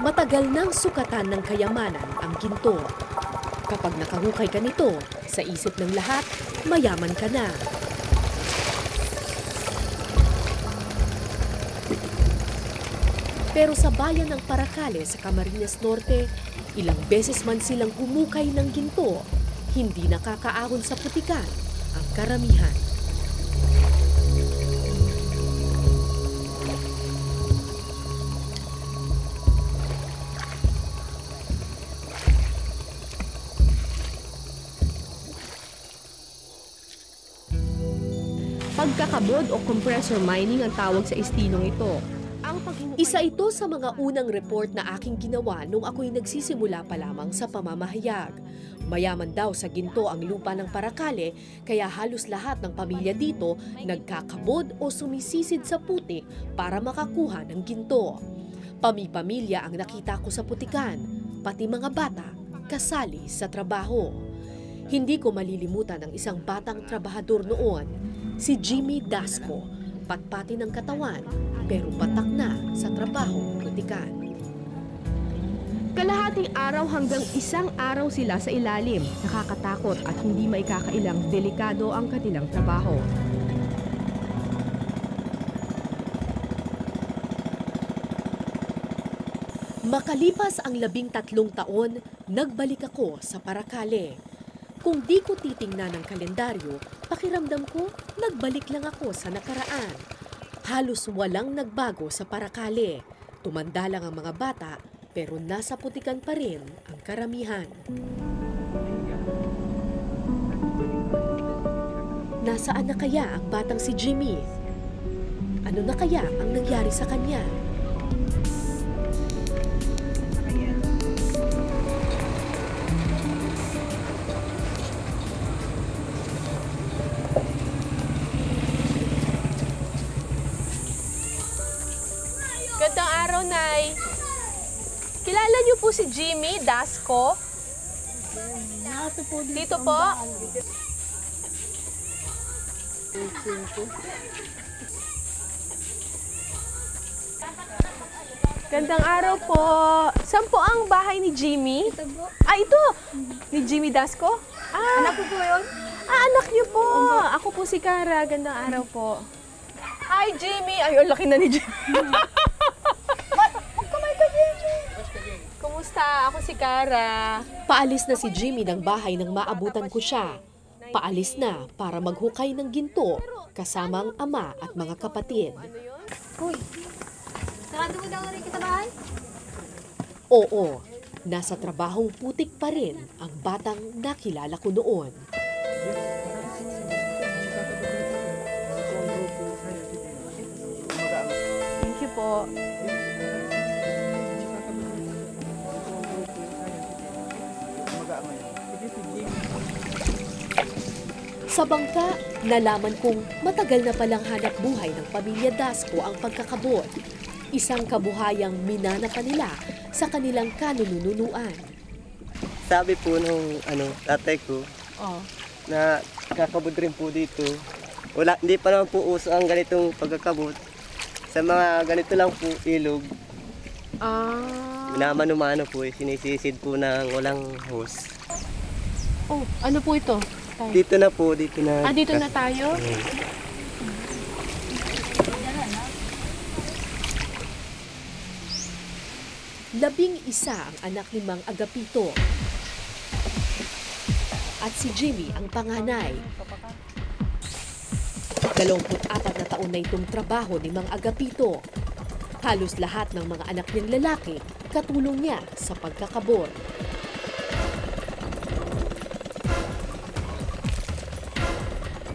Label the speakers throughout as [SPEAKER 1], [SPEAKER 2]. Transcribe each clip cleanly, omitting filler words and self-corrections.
[SPEAKER 1] Matagal nang sukatan ng kayamanan ang ginto. Kapag nakahukay ka nito, sa isip ng lahat, mayaman ka na. Pero sa bayan ng Paracale sa Camarines Norte, ilang beses man silang humukay ng ginto, hindi nakakaahon sa putikan ang karamihan.
[SPEAKER 2] Pagkakabod o compressor mining ang tawag sa estilong ito.
[SPEAKER 1] Isa ito sa mga unang report na aking ginawa nung ako'y nagsisimula pa lamang sa pamamahayag. Mayaman daw sa ginto ang lupa ng Paracale, kaya halos lahat ng pamilya dito nagkakabod o sumisisid sa putik para makakuha ng ginto. Pami-pamilya ang nakita ko sa putikan, pati mga bata kasali sa trabaho. Hindi ko malilimutan ang isang batang trabahador noon, si Jimmy Dasco, patpati ng katawan, pero patak na sa trabaho putikan.
[SPEAKER 2] Kalahating araw hanggang isang araw sila sa ilalim, nakakatakot at hindi maikakailang delikado ang kanilang trabaho.
[SPEAKER 1] Makalipas ang 13 taon, nagbalik ako sa Paracale. Kung di ko titingnan ang kalendaryo, pakiramdam ko, nagbalik lang ako sa nakaraan. Halos walang nagbago sa Paracale. Tumanda lang ang mga bata, pero nasa putikan pa rin ang karamihan. Nasaan na kaya ang batang si Jimmy? Ano na kaya ang nangyari sa kanya?
[SPEAKER 3] Gandang araw, Nay. Kilala niyo po si Jimmy Dasco? Dito po? Gandang araw po. Saan po ang bahay ni Jimmy?
[SPEAKER 4] Ito po.
[SPEAKER 3] Ah, ito! Ni Jimmy Dasco? Ah,
[SPEAKER 4] Anak ko po yun.
[SPEAKER 3] anak niyo po. Ako po si Cara. Gandang araw po. Hi, Jimmy! Ay, ang laki na ni Jimmy. Kumusta? Ako si Cara.
[SPEAKER 1] Paalis na si Jimmy ng bahay nang maabutan ko siya. Paalis na para maghukay ng ginto kasama ang ama at mga kapatid.
[SPEAKER 4] Uy, sarado mo daw rin kita bahay?
[SPEAKER 1] Oo, nasa trabahong putik pa rin ang batang nakilala ko noon.
[SPEAKER 3] Thank you po.
[SPEAKER 1] Sa bangka, nalaman kong matagal na palang hanap buhay ng pamilya Dasco ang pagkakabod. Isang kabuhayang minana pa nila sa kanilang kanununuan.
[SPEAKER 5] Sabi po nung tatay ko na kakabod rin po dito. Hindi pa naman po uso ang ganitong pagkakabod. Sa mga ganito lang po ilog, minamano-mano po, sinisisid po ng walang hose.
[SPEAKER 3] Oh, ano po ito?
[SPEAKER 5] Dito na po, dito na.
[SPEAKER 3] Ah, dito na tayo?
[SPEAKER 1] Labing isa ang anak ni Mang Agapito. At si Jimmy ang panganay. 24 na taon na itong trabaho ni Mang Agapito. Halos lahat ng mga anak niyang lalaki katulong niya sa pagkakabod.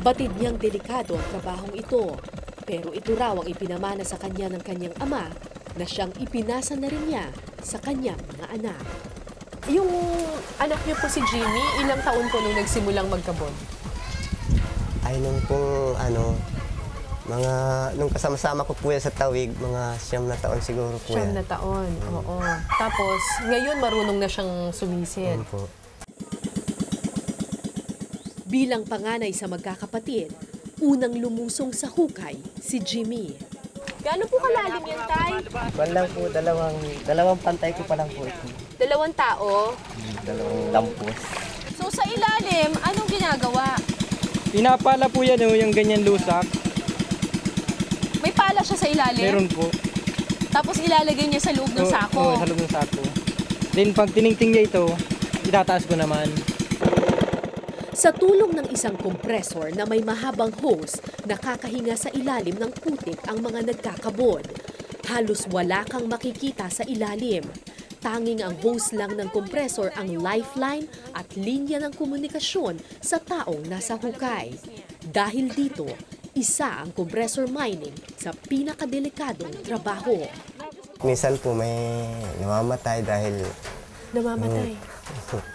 [SPEAKER 1] Batid niyang delikado ang trabahong ito, pero ito raw ang ipinamana sa kanya ng kanyang ama na siyang ipinasa na rin niya sa kanyang mga anak.
[SPEAKER 3] Yung anak niyo po si Jimmy, ilang taon po nung nagsimulang magkabod?
[SPEAKER 5] Ay, nung pong nung kasama-sama ko po yan sa Tawig, mga 9 na taon siguro po
[SPEAKER 3] 9
[SPEAKER 5] yan.
[SPEAKER 3] na taon, oo. Tapos, ngayon marunong na siyang sumisid.
[SPEAKER 5] Yun po.
[SPEAKER 1] Bilang panganay sa magkakapatid, unang lumusong sa hukay si Jimmy.
[SPEAKER 3] Gano'n po kalalim yan, Tay?
[SPEAKER 5] Kwan lang po, dalawang pantay ko pa lang po ito.
[SPEAKER 3] 2 tao.
[SPEAKER 5] Dalawang lampos.
[SPEAKER 3] So sa ilalim, anong ginagawa?
[SPEAKER 6] Pinapala po yan yung ganyan lusak.
[SPEAKER 3] May pala siya sa ilalim?
[SPEAKER 6] Meron po.
[SPEAKER 3] Tapos ilalagay niya sa loob ng sako?
[SPEAKER 6] Oo, sa loob ng sako. Then pag tiningting niya ito, itataas ko naman.
[SPEAKER 1] Sa tulong ng isang kompresor na may mahabang hose, nakakahinga sa ilalim ng putik ang mga nagkakabod. Halos wala kang makikita sa ilalim. Tanging ang hose lang ng kompresor ang lifeline at linya ng komunikasyon sa taong nasa hukay. Dahil dito, isa ang compressor mining sa pinakadelikadong trabaho.
[SPEAKER 5] Minsan po may namamatay dahil
[SPEAKER 3] Namamatay.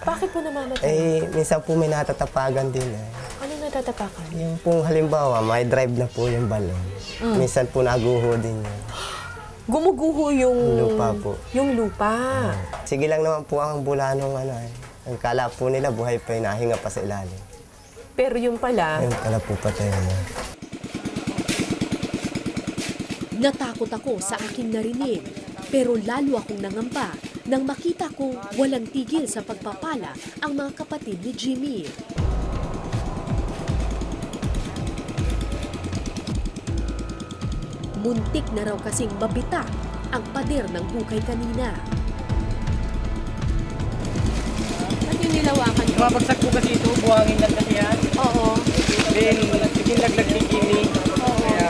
[SPEAKER 3] Bakit po namamatay?
[SPEAKER 5] minsan po may natatapagan din.
[SPEAKER 3] Anong natatapakan?
[SPEAKER 5] Yung pong halimbawa, may drive na po yung balon. Minsan po naguho din yun.
[SPEAKER 3] Gumuguho yung
[SPEAKER 5] Lupa po.
[SPEAKER 3] Yung lupa.
[SPEAKER 5] Sige lang naman po ang bula nung Ang kala po nila buhay pa yun, nahinga pa sa ilalim.
[SPEAKER 3] Pero yung pala,
[SPEAKER 5] Ayun pala po patay na.
[SPEAKER 1] Natakot ako sa aking narinig, pero lalo akong nangamba nang makita kong walang tigil sa pagpapala ang mga kapatid ni Jimmy. Muntik na raw kasing mabitak ang pader ng hukay kanina.
[SPEAKER 3] at yung nilawakan ko.
[SPEAKER 6] Mabagsak po kasi ito, buhangin lang kasi yan.
[SPEAKER 3] Oo.
[SPEAKER 6] Then, ikinlaglag ni Jimmy. Kaya,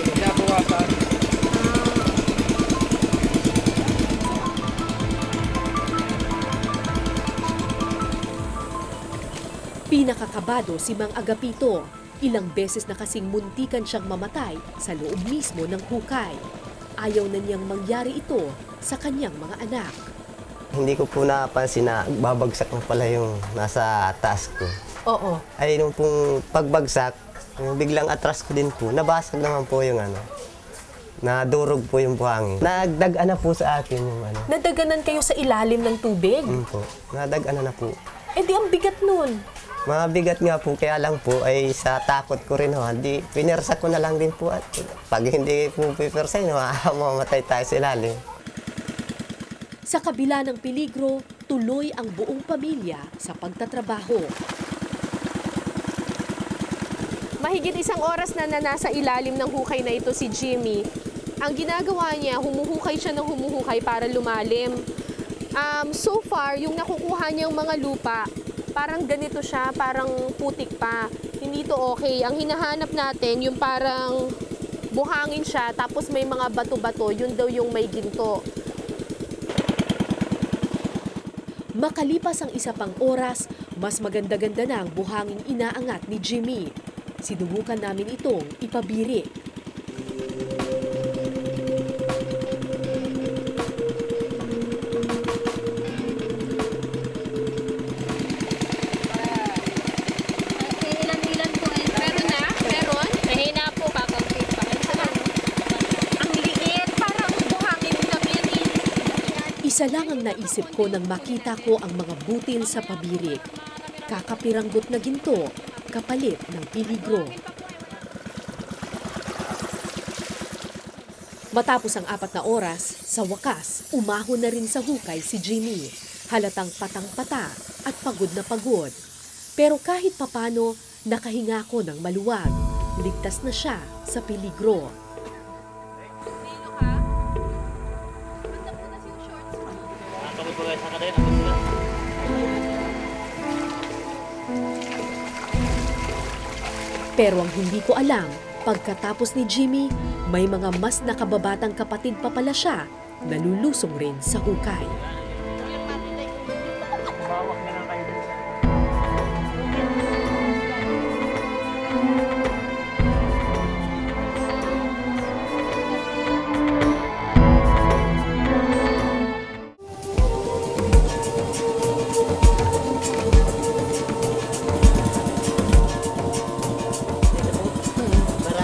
[SPEAKER 6] pinabawasan.
[SPEAKER 1] Pinakakabado si Mang Agapito. Ilang beses na kasing muntikan siyang mamatay sa loob mismo ng hukay. Ayaw na niyang mangyari ito sa kanyang mga anak.
[SPEAKER 5] Hindi ko po napansin na babagsak na pala yung nasa taas ko.
[SPEAKER 3] Oo.
[SPEAKER 5] Ay, nung pong pagbagsak, yung biglang atras ko din po, nabasag naman po yung nadurog po yung buhangin. Nagdag-ana po sa akin yung
[SPEAKER 3] Nadaganan kayo sa ilalim ng tubig?
[SPEAKER 5] po. Nadag-ana na po.
[SPEAKER 3] Eh di ang bigat nun.
[SPEAKER 5] Mabigat nga po, kaya lang po ay sa takot ko rin di pinersa ko na lang din po at pag hindi po pipersa, mamamatay tayo sa ilalim.
[SPEAKER 1] Sa kabila ng peligro, tuloy ang buong pamilya sa pagtatrabaho.
[SPEAKER 3] Mahigit 1 oras na nasa ilalim ng hukay na ito si Jimmy. Ang ginagawa niya, humuhukay siya ng humuhukay para lumalim. So far, yung nakukuha niyang mga lupa, parang ganito siya, parang putik pa. Hindi to okay. Ang hinahanap natin, yung parang buhangin siya, tapos may mga bato-bato, yun daw yung may ginto.
[SPEAKER 1] Makalipas ang 1 pang oras, mas maganda-ganda na ang buhanging inaangat ni Jimmy. Sinubukan namin itong ipabiri.
[SPEAKER 4] Ilan-ilan po eh.
[SPEAKER 3] Meron na? Meron?
[SPEAKER 4] Mahina po, kakampit pa.
[SPEAKER 3] Ang liit, parang buhangin kami yan.
[SPEAKER 1] Isa lang ang naisip ko nang makita ko ang mga butil sa pabirik. Kakapiranggot na ginto, kapalit ng peligro. Matapos ang 4 na oras, sa wakas, umahon na rin sa hukay si Jimmy. Halatang patang-pata at pagod na pagod. Pero kahit papano, nakahinga ko ng maluwag. Ligtas na siya sa peligro. Pero ang hindi ko alam, pagkatapos ni Jimmy, may mga mas nakababatang kapatid pa pala siya na lulusong rin sa hukay.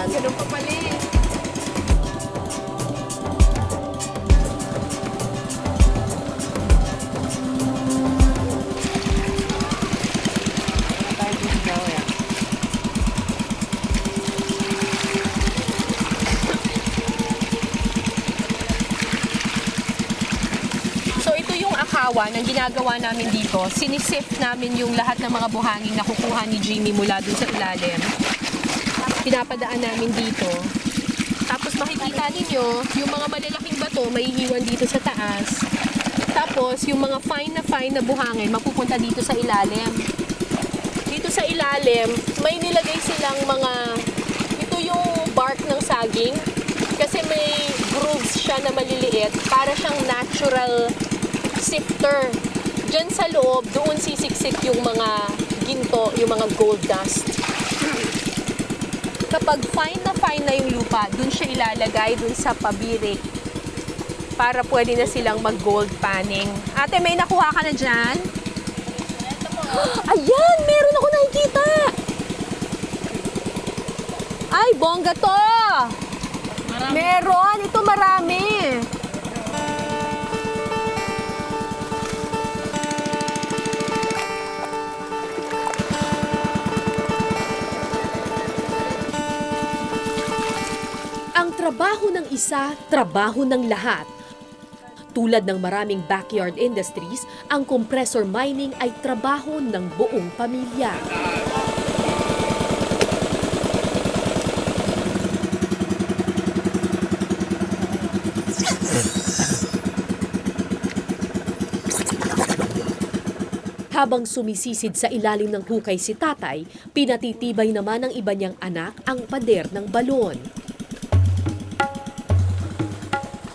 [SPEAKER 3] Ganun pa pala eh. kawawa, ang ginagawa namin dito, sinisift namin yung lahat ng mga buhanging nakukuha ni Jimmy mula dun sa ilalim. Pinapadaan namin dito. Tapos makikita ninyo, yung mga malalaking bato may iiwan dito sa taas. Tapos yung mga fine na buhangin mapupunta dito sa ilalim. Dito sa ilalim, may nilagay silang mga, ito yung bark ng saging. Kasi may grooves siya na maliliit, para siyang natural sifter. Diyan sa loob, doon sisiksik yung mga ginto, yung mga gold dust. Kapag fine na yung lupa, doon siya ilalagay, doon sa pabirik, para pwede na silang mag-gold panning. Ate, may nakuha ka na dyan? Ayan! Meron ako nakikita! Ay, bongga to! Meron! Ito marami!
[SPEAKER 1] Ang trabaho ng isa, trabaho ng lahat. Tulad ng maraming backyard industries, ang compressor mining ay trabaho ng buong pamilya. Habang sumisisid sa ilalim ng hukay si tatay, pinatitibay naman ng iba niyang anak ang pader ng balon.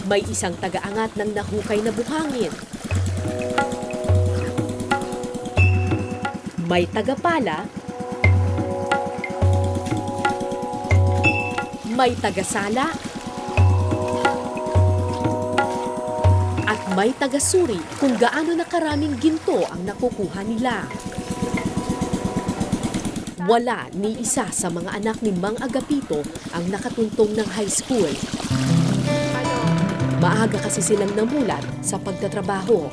[SPEAKER 1] May isang tagaangat ng nahukay na buhangin. May tagapala. May tagasala. At may tagasuri kung gaano na karaming ginto ang nakukuha nila. Wala ni isa sa mga anak ni Mang Agapito ang nakatuntong ng high school. Maaga kasi silang namulat sa pagtatrabaho.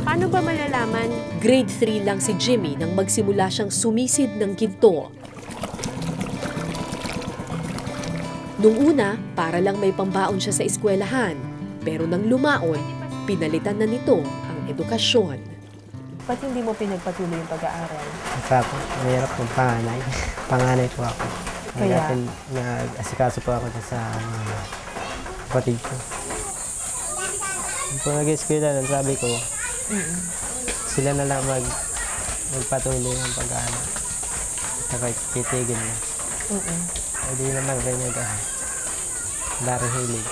[SPEAKER 3] Paano ba malalaman?
[SPEAKER 1] Grade 3 lang si Jimmy nang magsimula siyang sumisid ng ginto. Nung una, para lang may pambaon siya sa eskwelahan. Pero nang lumaon, pinalitan na nito ang edukasyon.
[SPEAKER 3] Ba't hindi mo pinagpatuloy yung pag-aaral?
[SPEAKER 6] Ako, mahirap ng panganay. Panganay po ako.
[SPEAKER 3] Kaya?
[SPEAKER 6] Nag-asikaso po ako sa mga kapatid ko. Kung nag-eskwela nun, sabi ko, sila na lang magpatuloy ng pag-aaral. Saka titigil na. Hindi naman rin dari hilig.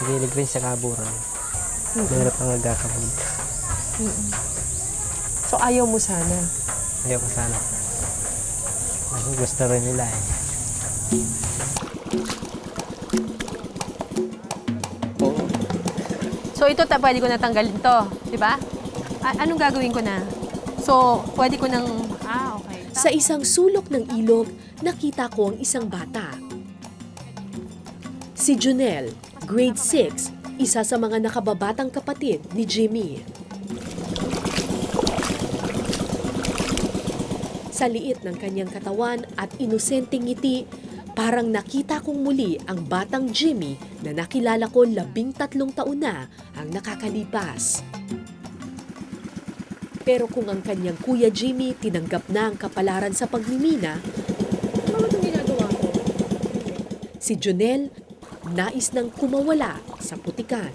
[SPEAKER 6] Hilig rin sa kaburan. Mahirap ang nagkakabud.
[SPEAKER 3] So ayaw mo sana?
[SPEAKER 6] Ayaw ko sana. Kasi gusto rin nila eh.
[SPEAKER 3] So ito pwede ko natanggalin to, di ba? Anong gagawin ko na? So pwede ko nang... okay.
[SPEAKER 1] Sa isang sulok ng ilog, nakita ko ang isang bata. Si Junel, grade 6, isa sa mga nakababatang kapatid ni Jimmy. Sa liit ng kanyang katawan at inosenteng ngiti, parang nakita kong muli ang batang Jimmy na nakilala ko 13 taon na ang nakakalipas. Pero kung ang kanyang kuya Jimmy tinanggap na ang kapalaran sa pagmimina, ano itong ginagawa ko? Si Junel, nais nang kumawala sa putikan.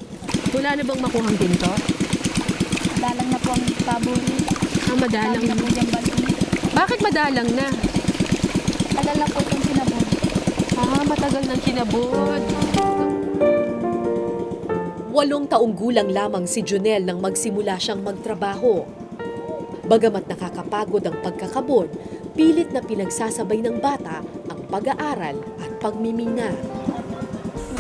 [SPEAKER 3] Wala na bang makuhang ginto?
[SPEAKER 4] Madalang na po ang pabuli.
[SPEAKER 3] Madalang
[SPEAKER 4] na po dyan balon.
[SPEAKER 3] Bakit madalang na?
[SPEAKER 4] Alala na po itong sinabon.
[SPEAKER 3] Matagal nang kinabot.
[SPEAKER 1] 8 taong gulang lamang si Junel nang magsimula siyang magtrabaho. Bagamat nakakapagod ang pagkakabod, pilit na pinagsasabay ng bata ang pag-aaral at pagmimina.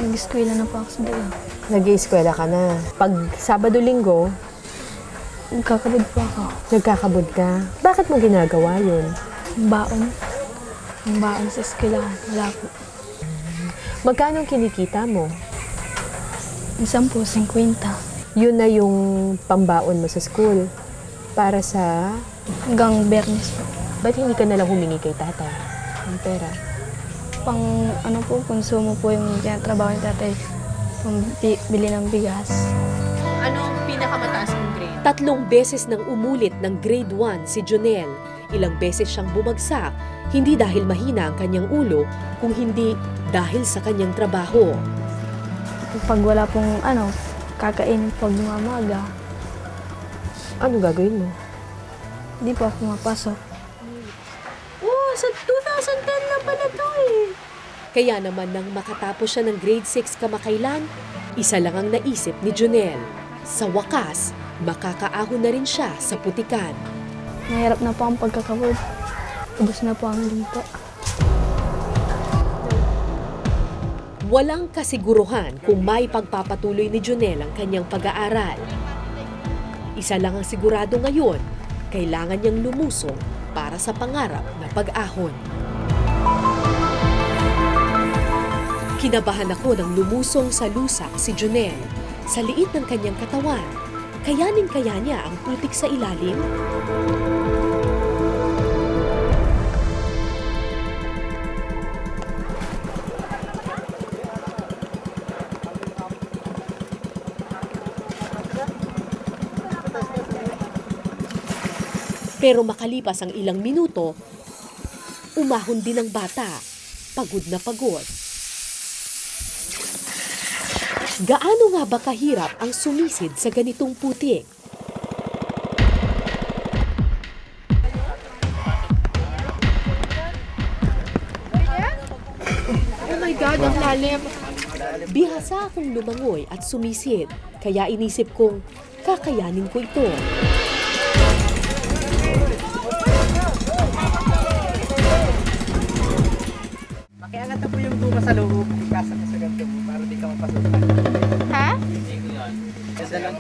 [SPEAKER 4] Nag-eskwela na po ako sa doon.
[SPEAKER 3] Nag-ieskwela ka na. Pag Sabado-Linggo,
[SPEAKER 4] Nagkakabod po ako.
[SPEAKER 3] nagkakabod ka. Bakit mo ginagawa yun?
[SPEAKER 4] Baon. Ang baon sa eskwela. Wala po.
[SPEAKER 3] Magkano ang kinikita mo?
[SPEAKER 4] Isang po, 50.
[SPEAKER 3] Yun na yung pambaon mo sa school. Para sa...
[SPEAKER 4] Hanggang Bernes po.
[SPEAKER 3] Ba't hindi ka nalang humingi kay tatay ng pera?
[SPEAKER 4] Pang ano po, konsumo po yung tinatrabaho ni tatay. Pang bili ng bigas.
[SPEAKER 3] Anong pinakamataas mong grade?
[SPEAKER 1] 3 beses nang umulit ng grade 1 si Jonel. Ilang beses siyang bumagsak, hindi dahil mahina ang kanyang ulo, kung hindi dahil sa kanyang trabaho.
[SPEAKER 7] Pag wala pong kakainin pag umamaga,
[SPEAKER 3] Ano gagawin mo?
[SPEAKER 7] hindi po ako pumapasok.
[SPEAKER 3] Oh, sa 2010 na pala to eh.
[SPEAKER 1] Kaya naman nang makatapos siya ng grade 6 kamakailan, isa lang ang naisip ni Jonel. Sa wakas, makakaahon na rin siya sa putikan.
[SPEAKER 7] Mahirap na po ang pagkakabod. Ubus na po ang lupa.
[SPEAKER 1] Walang kasiguruhan kung may pagpapatuloy ni Jonel ang kanyang pag-aaral. Isa lang ang sigurado ngayon, kailangan niyang lumusong para sa pangarap na pag-ahon. Kinabahan ako nang lumusong sa lusak si Jonel. Sa liit ng kanyang katawan, kayanin-kaya niya ang putik sa ilalim? Pero makalipas ang ilang minuto, umahon din ang bata. Pagod na pagod. Gaano nga ba kahirap ang sumisid sa ganitong putik?
[SPEAKER 3] Oh my God, ang lalim.
[SPEAKER 1] Bihasa akong lumangoy at sumisid, kaya inisip kong kakayanin ko ito.
[SPEAKER 5] Makiangat na po yung buka sa loob. Ikasa mo sa ganito mo para di ka mapasukan.
[SPEAKER 3] Ha?
[SPEAKER 5] Kasi lang.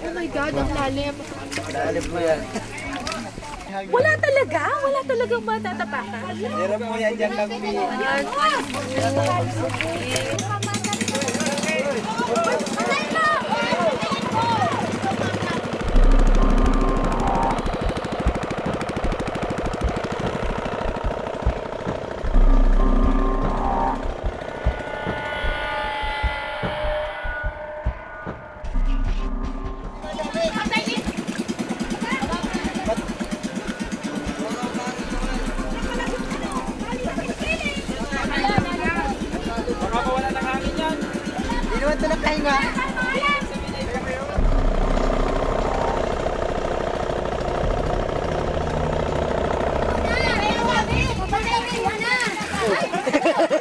[SPEAKER 3] Oh my God, ang lalim.
[SPEAKER 5] Daalim po yan.
[SPEAKER 3] Wala talaga? Wala talagang matatapakan?
[SPEAKER 5] Meron po yan dyan kami. Hindi naman ito nakahinga.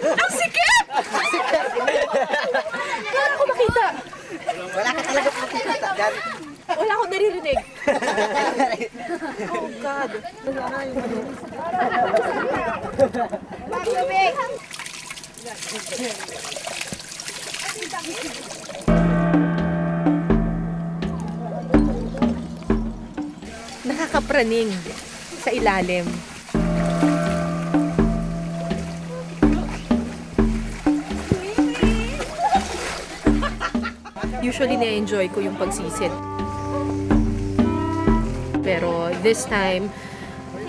[SPEAKER 3] Ang sikip! Wala ko makita.
[SPEAKER 5] Wala ka talaga makikita dyan.
[SPEAKER 3] Wala akong naririnig. Oh God. Nakakapraning sa ilalim. Usually na-enjoy ko yung pagsisid. Pero this time,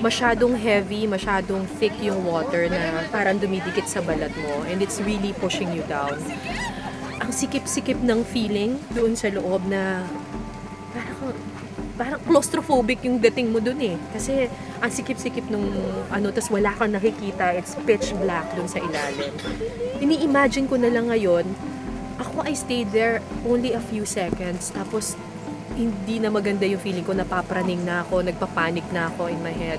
[SPEAKER 3] masyadong heavy, masyadong thick yung water na parang dumidikit sa balat mo and it's really pushing you down. Ang sikip-sikip ng feeling doon sa loob na parang claustrophobic yung dating mo doon eh. Kasi ang sikip-sikip nung tas wala kang nakikita, it's pitch black doon sa ilalim. Ini-imagine ko na lang ngayon, ako I stayed there only a few seconds, tapos hindi na maganda yung feeling ko, napapraning na ako, nagpapanik na ako in my head.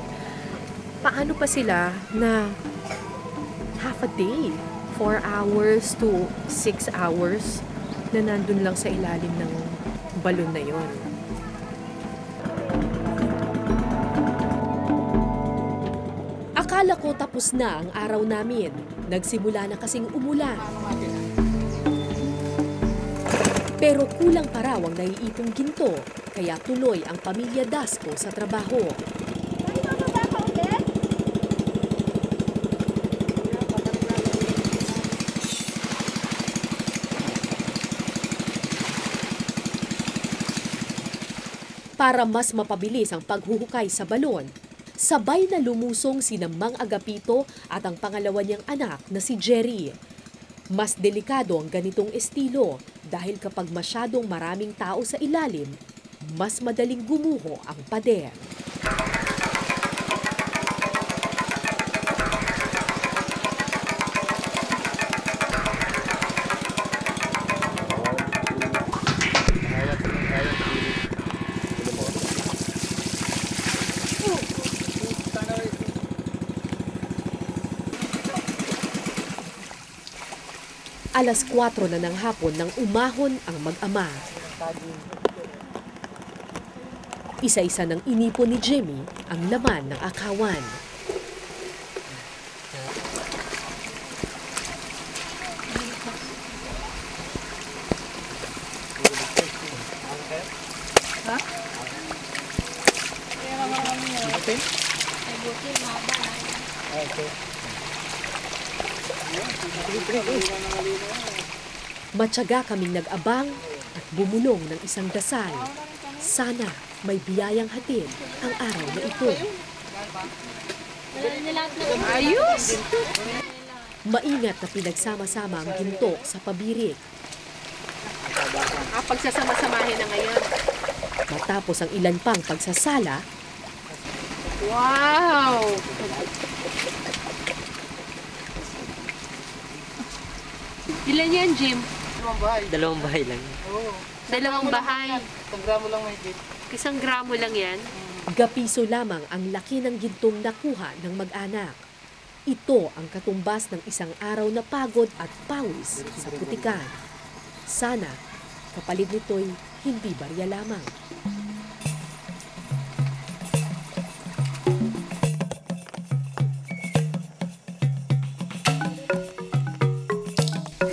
[SPEAKER 3] Paano pa sila na half a day, 4 hours to 6 hours na nandun lang sa ilalim ng balon na yon?
[SPEAKER 1] Akala ko tapos na ang araw namin. Nagsimula na kasing umulan. Pero kulang pa raw ang naiipong ginto, kaya tuloy ang pamilya Dasco sa trabaho. Para mas mapabilis ang paghuhukay sa balon, sabay na lumusong sina Mang Agapito at ang pangalawa niyang anak na si Jerry. Mas delikado ang ganitong estilo dahil kapag masyadong maraming tao sa ilalim, mas madaling gumuho ang pader. Alas 4 na ng hapon nang umahon ang mag-ama. Isa-isa ng inipon ni Jimmy ang laman ng akawan. Matyaga kaming nag-abang at bumulong ng isang dasal. Sana may biyayang hatid ang araw na ito.
[SPEAKER 3] Ayos!
[SPEAKER 1] Maingat na pinagsama-sama ang ginto sa pabirik.
[SPEAKER 3] Pagsasama-samahin na ngayon.
[SPEAKER 1] Matapos ang ilan pang pagsasala,
[SPEAKER 3] Wow! Ilan yan, Jim?
[SPEAKER 6] Dalawang bahay lang.
[SPEAKER 3] Dalawang bahay.
[SPEAKER 5] Isang gramo lang may bit.
[SPEAKER 3] Isang gramo lang yan.
[SPEAKER 1] gapiso lamang ang laki ng gintong nakuha ng mag-anak. Ito ang katumbas ng isang araw na pagod at pawis sa putikan. Sana, kapalit nito'y hindi barya lamang.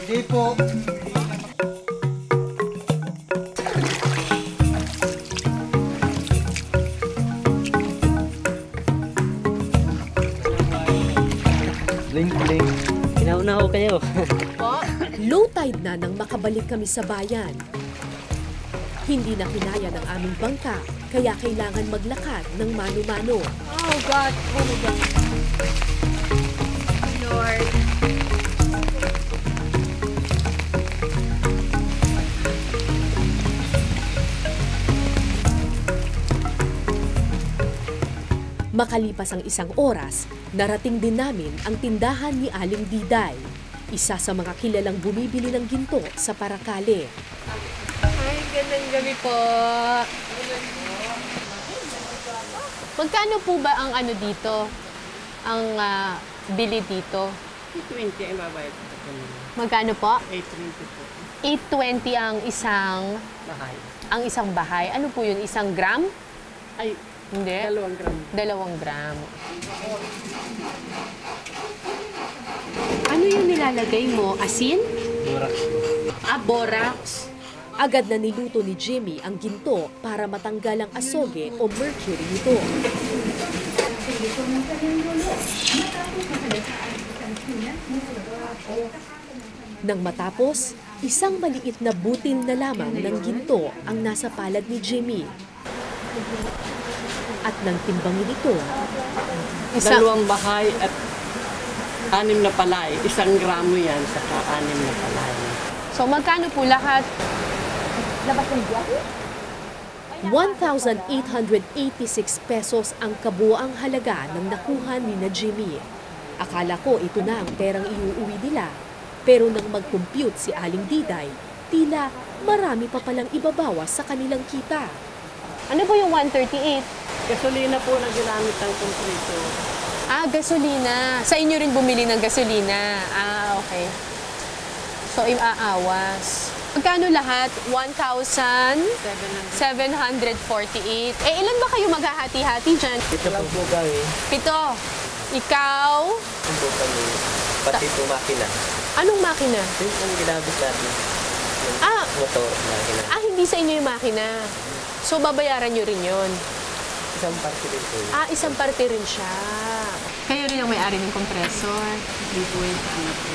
[SPEAKER 5] Hindi po.
[SPEAKER 6] Blink, blink. Inauna ko kayo.
[SPEAKER 1] Low tide na nang makabalik kami sa bayan. Hindi na kinaya ng aming bangka, kaya kailangan maglakad ng mano-mano.
[SPEAKER 3] Oh God! Oh my God! Lord!
[SPEAKER 1] Makalipas ang isang oras, narating din namin ang tindahan ni Aling Diday, isa sa mga kilalang bumibili ng ginto sa Paracale.
[SPEAKER 3] Ay, gandang gabi po. Magkano po ba ang ano dito? Ang bili dito?
[SPEAKER 8] 820 ang babayad.
[SPEAKER 3] Magkano po?
[SPEAKER 8] 820 po.
[SPEAKER 3] 820 ang isang
[SPEAKER 8] Bahay.
[SPEAKER 3] bahay. Ano po yun? Isang gram?
[SPEAKER 8] Ay,
[SPEAKER 3] Hindi.
[SPEAKER 8] 2 gram.
[SPEAKER 3] 2 gram. Ano yung nilalagay mo? Asin?
[SPEAKER 6] Borax.
[SPEAKER 3] Borax.
[SPEAKER 1] Agad na niluto ni Jimmy ang ginto para matanggal ang asoge o mercury nito. Nang matapos, isang maliit na butil na lamang ng ginto ang nasa palad ni Jimmy. At nang timbangin ito,
[SPEAKER 8] Dalawang bahay at 6 na palay. 1 gramo yan sa 6 na palay.
[SPEAKER 3] So, magkano po lahat?
[SPEAKER 1] 1,886 pesos ang kabuang halaga ng nakuha ni na Jimmy. Akala ko ito na ang perang iuuwi nila. Pero nang mag-compute si Aling Diday, tila marami pa palang ibabawas sa kanilang kita.
[SPEAKER 3] Ano po yung 138?
[SPEAKER 8] Gasolina po na ginamit ng kompreso.
[SPEAKER 3] Gasolina. Sa inyo rin bumili ng gasolina. Okay. So, aawas. Magkano lahat? 1,748. Ilan ba kayo maghahati-hati dyan?
[SPEAKER 6] Ito lang po kami.
[SPEAKER 3] 7. Ikaw?
[SPEAKER 6] Ito po kami. Pati po makina.
[SPEAKER 3] Anong makina?
[SPEAKER 6] Yung ang ginamit natin. Yung motor makina.
[SPEAKER 3] Hindi sa inyo yung makina. So, babayaran nyo rin yun.
[SPEAKER 6] Isang parte din po yun.
[SPEAKER 3] Isang parte rin siya. Kayo rin ang may-ari ng compressor.
[SPEAKER 8] Hindi po yung anak ko.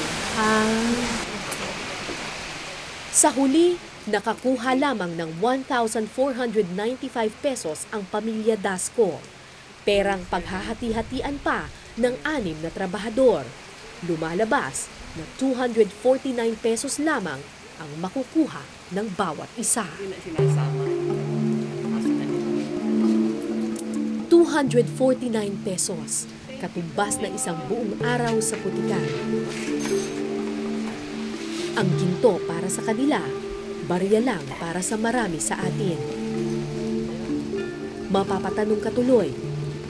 [SPEAKER 1] Sa huli, nakakuha lamang ng 1,495 pesos ang pamilya Dasco. Perang paghahati-hatian pa ng 6 na trabahador. Lumalabas, na 249 pesos lamang ang makukuha ng bawat isa.
[SPEAKER 8] Hindi na sinasama.
[SPEAKER 1] 249 pesos, katumbas na isang buong araw sa putikan. Ang ginto para sa kanila, barya lang para sa marami sa atin. Mapapatanong ka tuloy,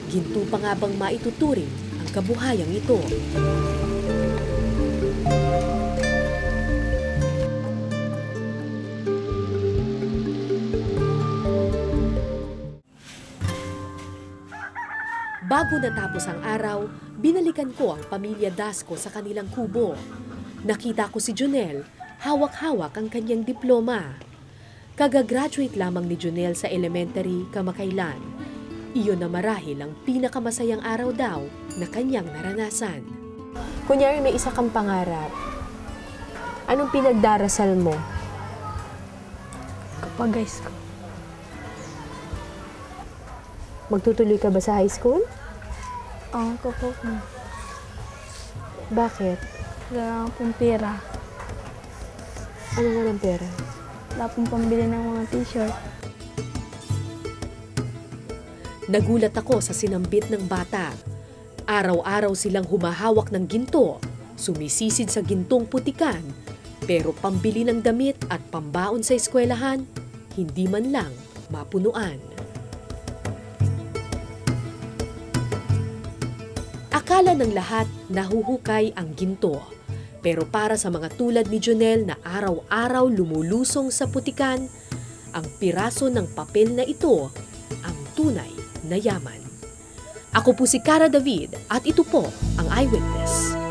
[SPEAKER 1] ginto pa nga bang maituturing ang kabuhayang ito? Bago natapos ang araw, binalikan ko ang pamilya Dasco sa kanilang kubo. Nakita ko si Jonel, hawak-hawak ang kanyang diploma. Kagagraduate lamang ni Jonel sa elementary kamakailan. Iyon na marahil ang pinakamasayang araw daw na kanyang naranasan.
[SPEAKER 3] Kunyari may isa kang pangarap. Anong pinagdarasal mo?
[SPEAKER 7] Kapag high school.
[SPEAKER 3] Magtutuloy ka ba sa high school?
[SPEAKER 7] Ang ko po.
[SPEAKER 3] Bakit?
[SPEAKER 7] Wala pong pera.
[SPEAKER 3] Ano nga ng pera?
[SPEAKER 7] Wala pong pambili ng mga t-shirt.
[SPEAKER 1] Nagulat ako sa sinambit ng bata. Araw-araw silang humahawak ng ginto, sumisisid sa gintong putikan, pero pambili ng damit at pambaon sa eskwelahan, hindi man lang mapunuan. Akala ng lahat nahuhukay ang ginto. Pero para sa mga tulad ni Jonel na araw-araw lumulusong sa putikan, ang piraso ng papel na ito ang tunay na yaman. Ako po si Cara David at ito po ang Eyewitness.